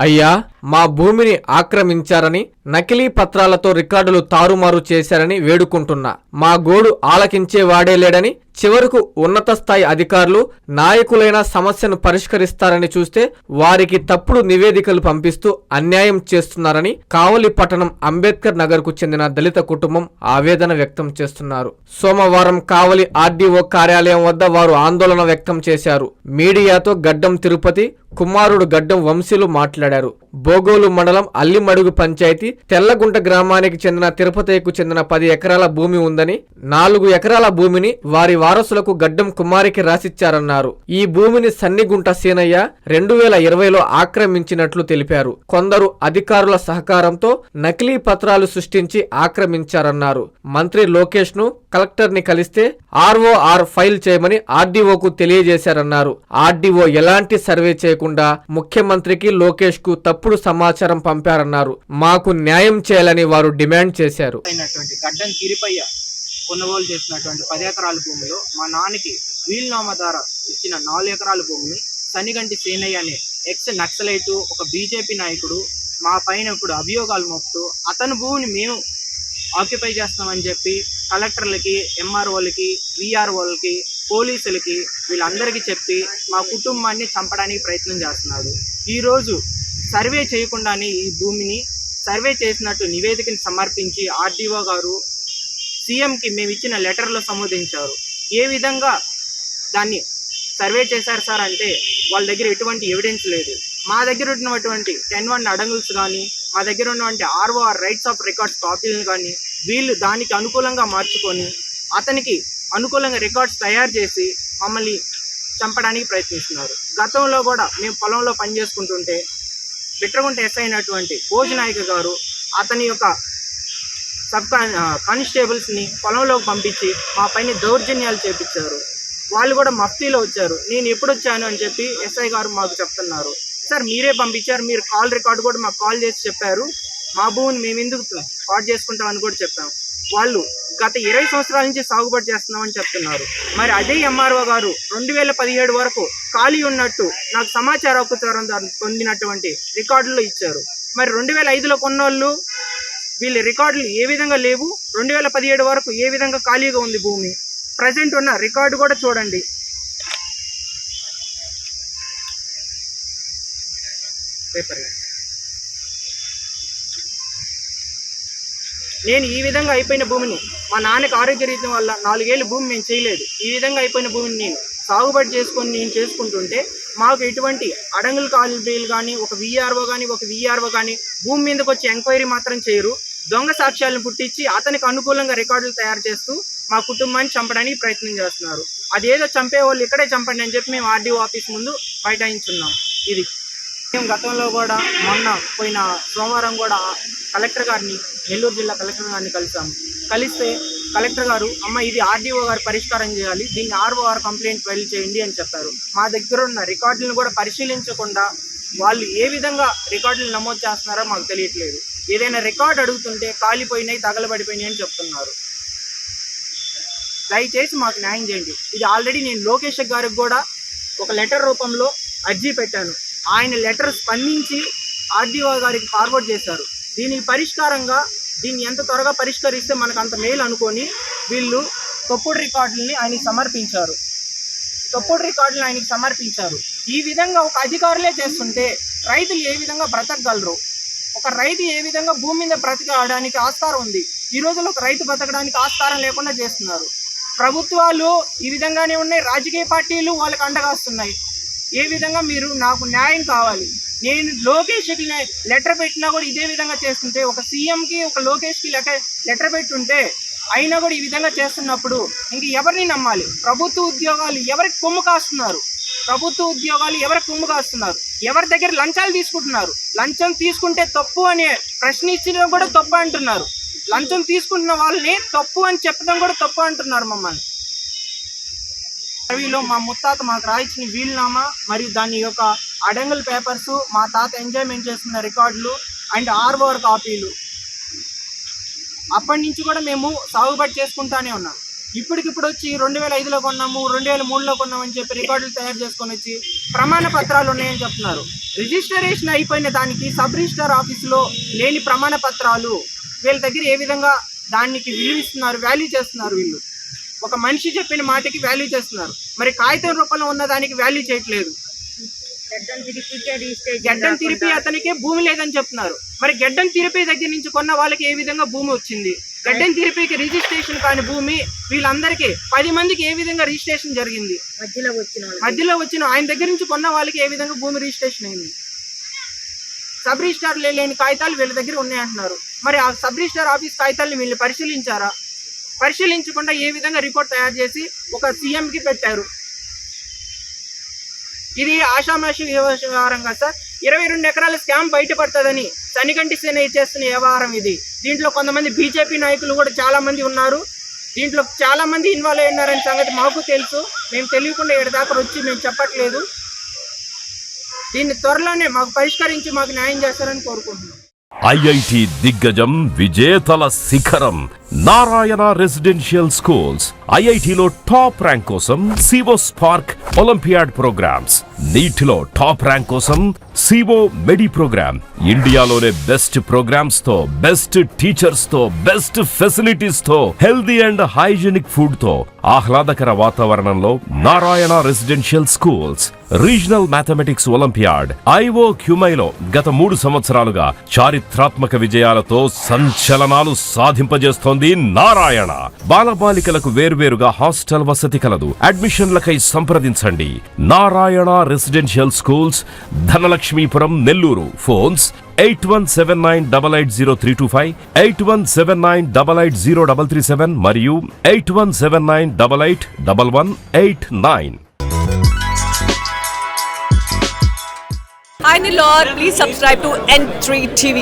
అయ్యా, మా భూమిని ఆక్రమించారని నకిలీ పత్రాలతో రికార్డులు తారుమారు చేశారని వేడుకుంటున్నా. మా గోడు ఆలకించేవాడే లేడని, చివరకు ఉన్నత స్థాయి అధికారులు నాయకులైన సమస్యను పరిష్కరిస్తారని చూస్తే వారికి తప్పుడు నివేదికలు పంపిస్తూ అన్యాయం చేస్తున్నారని కావలి పట్టణం అంబేద్కర్ నగర్ కు చెందిన దళిత కుటుంబం ఆవేదన వ్యక్తం చేస్తున్నారు. సోమవారం కావలి ఆర్డీఓ కార్యాలయం వద్ద వారు ఆందోళన వ్యక్తం చేశారు. మీడియాతో గడ్డం తిరుపతి కుమారుడు గడ్డం వంశీలు మాట్లాడారు. బోగోలు మండలం అల్లిమడుగు పంచాయతీ తెల్లగుంట గ్రామానికి చెందిన తిరుపతికు చెందిన 10 ఎకరాల భూమి ఉందని, 4 ఎకరాల భూమిని వారి వారసులకు గడ్డం కుమారికి రాసిచ్చారన్నారు. ఈ భూమిని సన్నిగుంట సీనయ్య 2020లో ఆక్రమించినట్లు తెలిపారు. కొందరు అధికారుల సహకారంతో నకిలీ పత్రాలు సృష్టించి ఆక్రమించారన్నారు. మంత్రి లోకేష్ ను కలెక్టర్ ని కలిస్తే ROR ఫైల్ చేయమని ఆర్డీఓకు తెలియజేశారన్నారు. ఆర్డీఓ ఎలాంటి సర్వే చేయకుండా ముఖ్యమంత్రికి లోకేష్ కు తప్పుడు సమాచారం పంపారన్నారు. మాకు న్యాయం చేయాలని వారు డిమాండ్ చేశారు. గడ్డం కిరిపయ్య కొనుగోలు చేసినటువంటి 10 ఎకరాల భూమిలో మా నాన్నకి వీలునామా ద్వారా ఇచ్చిన 4 ఎకరాల భూమిని సన్నిగంటి సేనయ్య అనే ఎక్స్ నక్సలైటు ఒక బీజేపీ నాయకుడు మా పైన ఇప్పుడు అభియోగాలు మోపుతూ అతని భూమిని మేము ఆక్యుపై చేస్తామని చెప్పి కలెక్టర్లకి, ఎంఆర్ఓలకి, విఆర్ఓలకి, పోలీసులకి వీళ్ళందరికీ చెప్పి మా కుటుంబాన్ని చంపడానికి ప్రయత్నం చేస్తున్నాడు. ఈరోజు సర్వే చేయకుండానే ఈ భూమిని సర్వే చేసినట్టు నివేదికని సమర్పించి ఆర్డీఓ గారు సీఎంకి మేము ఇచ్చిన లెటర్లో సంబోధించారు. ఏ విధంగా దాన్ని సర్వే చేశారు సార్ అంటే వాళ్ళ దగ్గర ఎటువంటి ఎవిడెన్స్ లేదు. మా దగ్గర ఉన్నటువంటి 10(1) అడంగుల్స్ కానీ, మా దగ్గర ఉన్నటువంటి ROR రైట్స్ ఆఫ్ రికార్డ్స్ కాపీలను కానీ వీళ్ళు దానికి అనుకూలంగా మార్చుకొని అతనికి అనుకూలంగా రికార్డ్స్ తయారు చేసి మమ్మల్ని చంపడానికి ప్రయత్నిస్తున్నారు. గతంలో కూడా మేము పొలంలో పనిచేసుకుంటుంటే బిట్రగుంట ఎస్ఐ అయినటువంటి భోజనాయక గారు అతని యొక్క కానిస్టేబుల్స్ని పొలంలోకి పంపించి మా పైన దౌర్జన్యాలు చేపించారు. వాళ్ళు కూడా మఫ్తీలో వచ్చారు. నేను ఎప్పుడు వచ్చాను అని చెప్పి ఎస్ఐ గారు మాకు చెప్తున్నారు. సార్ మీరే పంపించారు, మీరు కాల్ రికార్డు కూడా మాకు కాల్ చేసి చెప్పారు, మా భూమిని మేము ఎందుకు పాటు చేసుకుంటామని కూడా చెప్పాము. వాళ్ళు గత 20 సంవత్సరాల నుంచి సాగుబడి చేస్తున్నామని చెప్తున్నారు. మరి అదే ఎంఆర్ఓ గారు 2017 వరకు ఖాళీ ఉన్నట్టు నాకు సమాచార హక్కు పొందినటువంటి రికార్డులు ఇచ్చారు. మరి 2005లో కొన్నోళ్ళు వీళ్ళ రికార్డులు ఏ విధంగా లేవు, 2017 వరకు ఏ విధంగా ఖాళీగా ఉంది భూమి. ప్రజెంట్ ఉన్న రికార్డు కూడా చూడండి. పేపర్ నేను ఈ విధంగా అయిపోయిన భూమిని మా నాన్నకి ఆరోగ్య రీత్యం వల్ల 4 ఏళ్ళు భూమి మేము చేయలేదు. ఈ విధంగా అయిపోయిన భూమిని నేను సాగుబడి చేసుకొని నేను చేసుకుంటుంటే మాకు ఎటువంటి అడంగుల కాలబీలు కానీ, ఒక విఆర్ఓ కానీ భూమి మీదకి వచ్చి ఎంక్వైరీ మాత్రం చేయరు. దొంగ సాక్ష్యాలను పుట్టించి అతనికి అనుకూలంగా రికార్డులు తయారు చేస్తూ మా కుటుంబాన్ని చంపడానికి ప్రయత్నం చేస్తున్నారు. అదేదో చంపే వాళ్ళు ఇక్కడే చంపండి అని చెప్పి మేము ఆర్డీఓ ఆఫీస్ ముందు బైఠాయించున్నాం. ఇది మేము గతంలో కూడా మొన్న పోయిన సోమవారం కూడా కలెక్టర్ గారిని, నెల్లూరు జిల్లా కలెక్టర్ గారిని కలిస్తే కలెక్టర్ గారు అమ్మ ఇది ఆర్డీఓ గారు పరిష్కారం చేయాలి, దీన్ని ROR కంప్లైంట్ ఫైల్ చేయండి అని చెప్పారు. మా దగ్గర ఉన్న రికార్డులను కూడా పరిశీలించకుండా వాళ్ళు ఏ విధంగా రికార్డులు నమోదు చేస్తున్నారో మాకు తెలియట్లేదు. ఏదైనా రికార్డు అడుగుతుంటే కాలిపోయినాయి, తగలబడిపోయినాయి అని చెప్తున్నారు. దయచేసి మాకు న్యాయం చేయండి. ఇది ఆల్రెడీ నేను లోకేష్ గారికి కూడా ఒక లెటర్ రూపంలో అర్జీ పెట్టాను. ఆయన లెటర్ స్పందించి ఆర్డీఓ గారికి ఫార్వర్డ్ చేశారు. దీనికి పరిష్కారంగా దీన్ని ఎంత త్వరగా పరిష్కరిస్తే మనకు అంత మేలు అనుకొని వీళ్ళు తప్పుడు రికార్డులని ఆయనకి సమర్పించారు. ఈ విధంగా ఒక అధికారులే చేస్తుంటే రైతులు ఏ విధంగా బ్రతకగలరు? ఒక రైతు ఏ విధంగా భూమి మీద బ్రతకడానికి ఆస్కారం ఉంది? ఈ రోజుల్లో ఒక రైతు బ్రతకడానికి ఆస్కారం లేకుండా చేస్తున్నారు. ప్రభుత్వాలు ఈ విధంగానే ఉన్నాయి, రాజకీయ పార్టీలు వాళ్ళకి అండగా వస్తున్నాయి. ఏ విధంగా మీరు నాకు న్యాయం కావాలి. నేను లోకేష్కి లెటర్ పెట్టినా కూడా ఇదే విధంగా చేస్తుంటే, ఒక సీఎంకి ఒక లోకేష్కి లెటర్ పెట్టుంటే అయినా కూడా ఈ విధంగా చేస్తున్నప్పుడు ఇంక ఎవరిని నమ్మాలి? ప్రభుత్వ ఉద్యోగాలు ఎవరికి కొమ్ము కాస్తున్నారు? ఎవరి దగ్గర లంచాలు తీసుకుంటున్నారు? లంచం తీసుకుంటే తప్పు అని ప్రశ్నించడం కూడా తప్పు అంటున్నారు. లంచం తీసుకుంటున్న వాళ్ళని తప్పు అని చెప్పడం కూడా తప్పు అంటున్నారు మమ్మల్ని. అడవిలో మా ముత్తాత మాకు రాయించిన వీలునామా మరియు దాని యొక్క అడంగుల్ పేపర్స్, మా తాత ఎంజాయ్మెంట్ చేస్తున్న రికార్డులు అండ్ ROR కాపీలు అప్పటి నుంచి కూడా మేము సాగుబడి చేసుకుంటానే ఉన్నాం. ఇప్పటికిప్పుడు వచ్చి 2005లో కొన్నాము, 2003లో కొన్నాము అని చెప్పి రికార్డులు తయారు చేసుకొని వచ్చి ప్రమాణ పత్రాలు ఉన్నాయని చెప్తున్నారు. రిజిస్ట్రేషన్ అయిపోయిన దానికి సబ్ రిజిస్ట్రార్ ఆఫీసులో లేని ప్రమాణ పత్రాలు వీళ్ళ దగ్గర ఏ విధంగా దానికి విలువ ఇస్తున్నారు, వాల్యూ చేస్తున్నారు. వీళ్ళు ఒక మనిషి చెప్పిన మాటకి వాల్యూ చేస్తున్నారు, మరి కాగితం రూపంలో ఉన్న దానికి వాల్యూ చేయట్లేదు. గడ్డం తిరిపి అతనికే భూమి లేదని చెప్తున్నారు. మరి గడ్డం తిరిపి దగ్గర నుంచి కొన్న వాళ్ళకి ఏ విధంగా భూమి వచ్చింది? గడ్డం తిరిపికి రిజిస్ట్రేషన్ కాని భూమి వీళ్ళందరికీ 10 మందికి ఏ విధంగా రిజిస్ట్రేషన్ జరిగింది? మధ్యలో వచ్చిన ఆయన దగ్గర నుంచి కొన్న వాళ్ళకి ఏ విధంగా భూమి రిజిస్ట్రేషన్ అయింది? సబ్ రిజిస్ట్రార్ లేని కాగితాలు వీళ్ళ దగ్గర ఉన్నాయంటున్నారు. మరి ఆ సబ్ రిజిస్ట్రార్ ఆఫీస్ కాగితాలను వీళ్ళు పరిశీలించారా? పరిశీలించకుండా ఏ విధంగా రిపోర్ట్ తయారు చేసి ఒక సీఎంకి పెట్టారు. ఇది ఆషామాషి వ్యవహారం కాదు సార్. 22 ఎకరాల స్కామ్ బయటపడుతుందని సనికంటి సేన చేస్తున్న వ్యవహారం ఇది. దీంట్లో కొంతమంది బీజేపీ నాయకులు కూడా చాలా మంది ఉన్నారు. దీంట్లో చాలా మంది ఇన్వాల్వ్ అయి ఉన్నారనే సంగతి మాకు తెలుసు. మేము తెలియకుండా ఎడదాకా వచ్చి మేము చెప్పట్లేదు. దీన్ని త్వరలోనే మాకు పరిష్కరించి మాకు న్యాయం చేస్తారని కోరుకుంటున్నాం. ఐఐటి దిగ్గజం విజేతల శిఖరం నారాయణ రెసిడెన్షియల్ స్కూల్స్. ఐఐటిలో టాప్ ర్యాంక్ కోసం సివో స్పార్క్ ఒలింపియాడ్ ప్రోగ్రామ్స్, నీటిలో టాప్ ర్యాంక్ కోసం సివో మెడి ప్రోగ్రామ్. ఇండియాలోనే బెస్ట్ ప్రోగ్రామ్స్ తో, బెస్ట్ టీచర్స్ తో, బెస్ట్ ఫెసిలిటీస్ తో, హెల్దీ అండ్ హైజీనిక్ ఫుడ్ తో, ఆహ్లాదకర వాతావరణంలో Narayana residential schools. Regional mathematics olympiad ఐఓ క్యూమైలో గత 3 సంవత్సరాలుగా చారిత్రాత్మక విజయాలతో సంచలనాలు సాధింపజేస్తోంది నారాయణ. బాలబాలికలకు వేర్వేరుగా హాస్టల్ వసతి కలదు. అడ్మిషన్లకై సంప్రదించండి. Narayana residential schools, Dhanalakshmipuram, Nellore. Phones 8179880325, 8179880337 మరియు 8179881189. Hi Nilor, please subscribe to N3 TV.